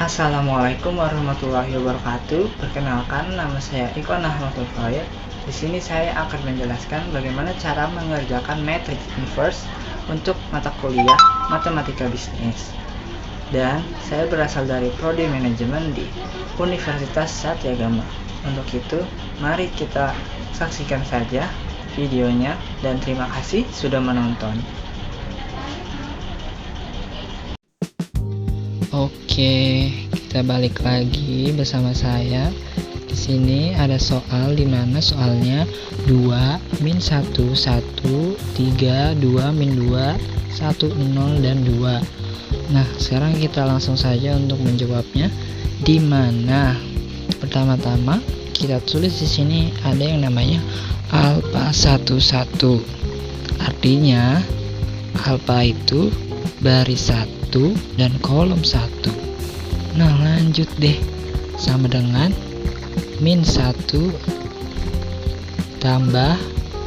Assalamualaikum warahmatullahi wabarakatuh. Perkenalkan, nama saya Ikhwan Ahmadul Khair. Di sini saya akan menjelaskan bagaimana cara mengerjakan matrix inverse untuk mata kuliah Matematika Bisnis. Dan saya berasal dari Prodi Manajemen di Universitas Satyagama. Untuk itu, mari kita saksikan saja videonya dan terima kasih sudah menonton. Oke, kita balik lagi bersama saya. Di sini ada soal di mana soalnya 2 min 1 1 3 2 min 2 1 0 dan 2. Nah, sekarang kita langsung saja untuk menjawabnya. Di mana pertama-tama kita tulis di sini ada yang namanya alfa 11. Artinya alfa itu baris 1 dan kolom 1. Nah, lanjut deh, sama dengan min 1 tambah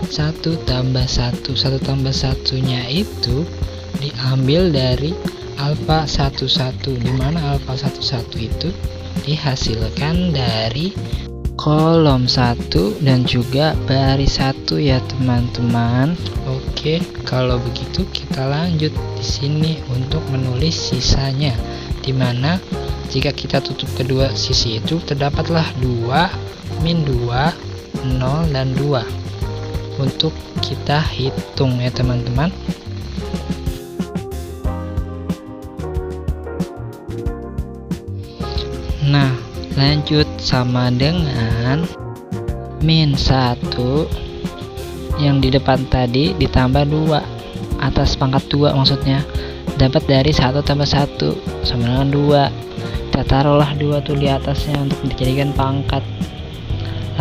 1 tambah 1. 1 tambah 1 nya itu diambil dari alfa 11, dimana alfa 11 itu dihasilkan dari kolom 1 dan juga baris 1 ya teman-teman. Oke, kalau begitu kita lanjut di sini untuk menulis sisanya, dimana jika kita tutup kedua sisi itu terdapatlah 2 min 2 0 dan 2 untuk kita hitung ya teman-teman. Nah, lanjut sama dengan min 1 yang di depan tadi ditambah 2 atas pangkat 2, maksudnya dapat dari 1 tambah 1 sama dengan 2. Kita taruhlah 2 tuh di atasnya untuk dijadikan pangkat.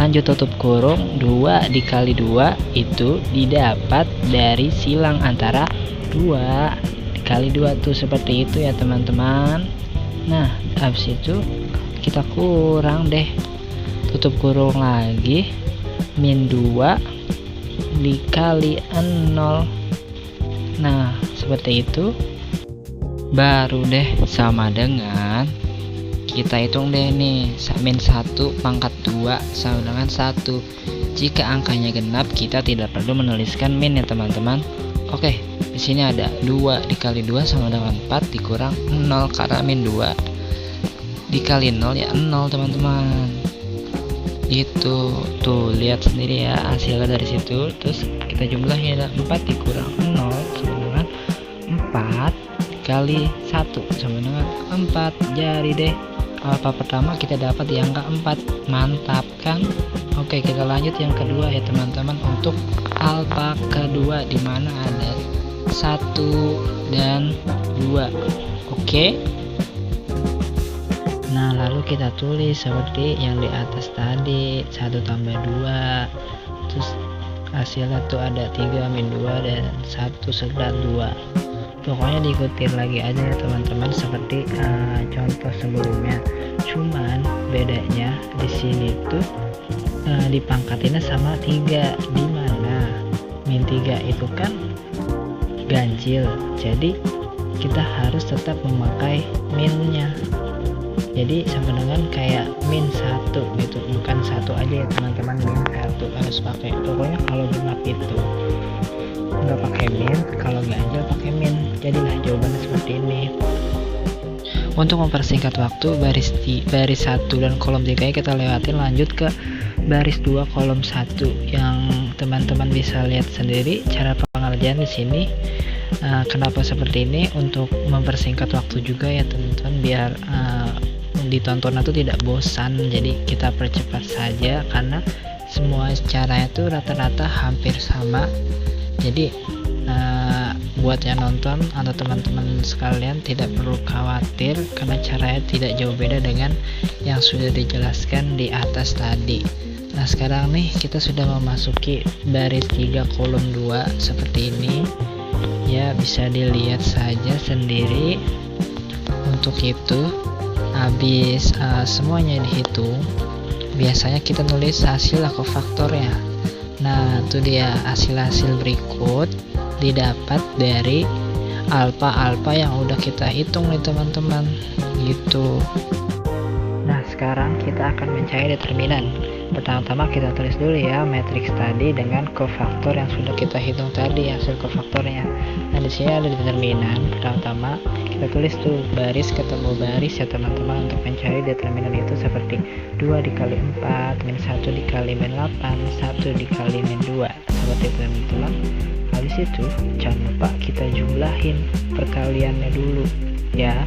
Lanjut tutup kurung, 2 dikali 2 itu didapat dari silang antara 2 dikali 2 tuh seperti itu ya teman-teman. Nah, habis itu kita kurang deh, tutup kurung lagi, min 2 dikali 0. Nah, seperti itu baru deh sama dengan kita hitung deh nih, min 1 pangkat 2 sama dengan 1. Jika angkanya genap kita tidak perlu menuliskan min ya teman-teman. Oke, di sini ada 2 dikali 2 sama dengan 4 dikurang 0 karena min 2 dikali 0 ya 0 teman-teman. Itu tuh lihat sendiri ya hasilnya dari situ. Terus kita jumlahnya ada 4 dikurang 0 sama dengan 4 kali 1 sama dengan 4. Jadi deh alfa pertama kita dapat di angka 4. Mantap kan? Oke, kita lanjut yang kedua ya teman-teman. Untuk alfa kedua di mana ada 1 dan 2. Oke. Nah, lalu kita tulis seperti yang di atas tadi, 1 tambah 2, terus hasilnya tuh ada 3 min 2 dan 1 serta 2. Pokoknya diikutin lagi aja ya teman-teman seperti contoh sebelumnya. Cuman bedanya di sini tuh dipangkatinnya sama 3, di mana min 3 itu kan ganjil. Jadi kita harus tetap memakai minnya. Jadi sama dengan kayak min 1 gitu, bukan 1 aja ya teman-teman, min 1 harus pakai. Pokoknya kalau genap itu nggak pakai min, kalau ganjil pakai min. Jadilah jawabannya seperti ini. Untuk mempersingkat waktu, baris 1 dan kolom 3 kita lewatin, lanjut ke baris 2 kolom 1 yang teman-teman bisa lihat sendiri cara pengerjaan di sini. Kenapa seperti ini? Untuk mempersingkat waktu juga ya teman-teman, biar ditonton itu tidak bosan. Jadi kita percepat saja karena semua caranya itu rata-rata hampir sama. Jadi buat yang nonton atau teman-teman sekalian tidak perlu khawatir karena caranya tidak jauh beda dengan yang sudah dijelaskan di atas tadi. Nah, sekarang nih kita sudah memasuki baris 3 kolom 2 seperti ini ya, bisa dilihat saja sendiri. Untuk itu habis semuanya dihitung, biasanya kita nulis hasil kofaktornya. Nah, itu dia hasil berikut didapat dari alfa yang udah kita hitung nih teman-teman gitu. Nah, sekarang kita akan mencari determinan. Pertama-tama kita tulis dulu ya matriks tadi dengan kofaktor yang sudah kita hitung tadi, hasil kofaktornya. Nah, di sini ada determinan. Pertama-tama kita tulis tuh baris ketemu baris ya teman-teman, untuk mencari determinan itu seperti 2 dikali 4 min 1 dikali min 8 1 dikali min 2 seperti itu teman-teman. Habis itu jangan lupa kita jumlahin perkaliannya dulu ya.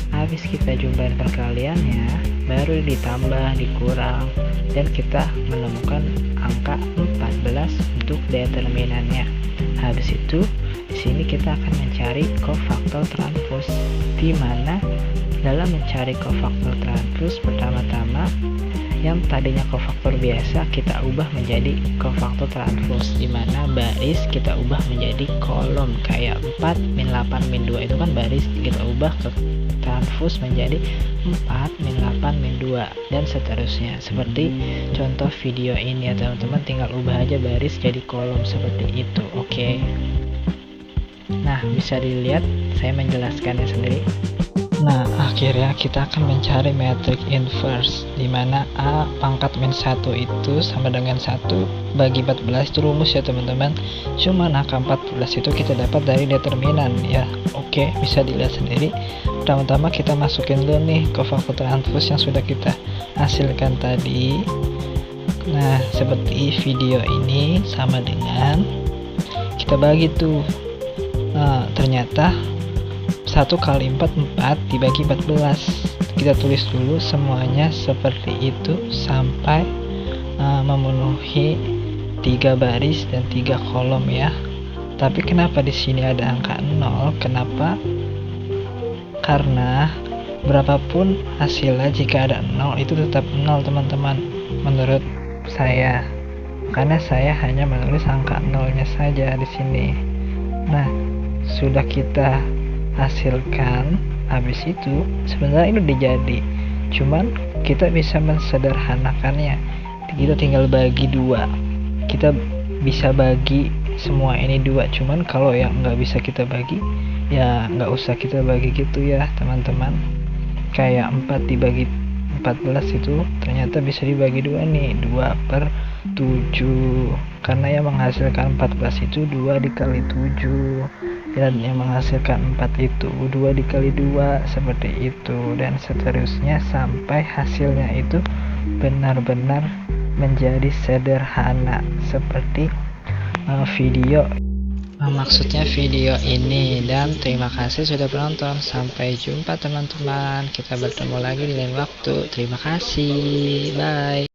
Habis kita jumlahin perkaliannya, baru ditambah, dikurang, dan kita menemukan angka 14 untuk determinannya. Habis itu di sini kita akan mencari kofaktor transpose, di mana dalam mencari kofaktor transpose pertama-tama yang tadinya kofaktor biasa kita ubah menjadi kofaktor transpose, di mana baris kita ubah menjadi kolom kayak 4 min 8 min 2 itu kan baris, kita ubah ke transpose menjadi 4 min 8 min 2 dan seterusnya seperti contoh video ini ya teman-teman. Tinggal ubah aja baris jadi kolom seperti itu. Oke. Nah, bisa dilihat saya menjelaskannya sendiri. Nah, akhirnya kita akan mencari matriks inverse, di mana A pangkat min 1 itu sama dengan 1 bagi 14 itu rumus ya teman-teman. Cuman angka 14 itu kita dapat dari determinan ya. Oke, bisa dilihat sendiri. Pertama-tama kita masukin dulu nih kofaktor transpose yang sudah kita hasilkan tadi. Nah, seperti video ini sama dengan kita bagi tuh. Nah, ternyata 1 kali 4 dibagi 14. Kita tulis dulu semuanya seperti itu sampai memenuhi 3 baris dan 3 kolom ya. Tapi kenapa di sini ada angka 0? Kenapa? Karena berapapun hasilnya jika ada 0 itu tetap 0 teman-teman, menurut saya. Karena saya hanya menulis angka 0-nya saja di sini. Nah, sudah kita hasilkan, habis itu sebenarnya ini udah jadi, cuman kita bisa mensederhanakannya. Kita tinggal bagi 2, kita bisa bagi semua ini 2. Cuman kalau yang nggak bisa kita bagi ya nggak usah kita bagi gitu ya teman-teman. Kayak 4 dibagi 14 itu ternyata bisa dibagi 2 nih, 2/7, karena yang menghasilkan 14 itu 2 dikali 7, dan yang menghasilkan 4 itu 2 dikali 2 seperti itu, dan seterusnya sampai hasilnya itu benar-benar menjadi sederhana seperti video. Maksudnya video ini. Dan terima kasih sudah menonton. Sampai jumpa teman-teman, kita bertemu lagi di lain waktu. Terima kasih, bye.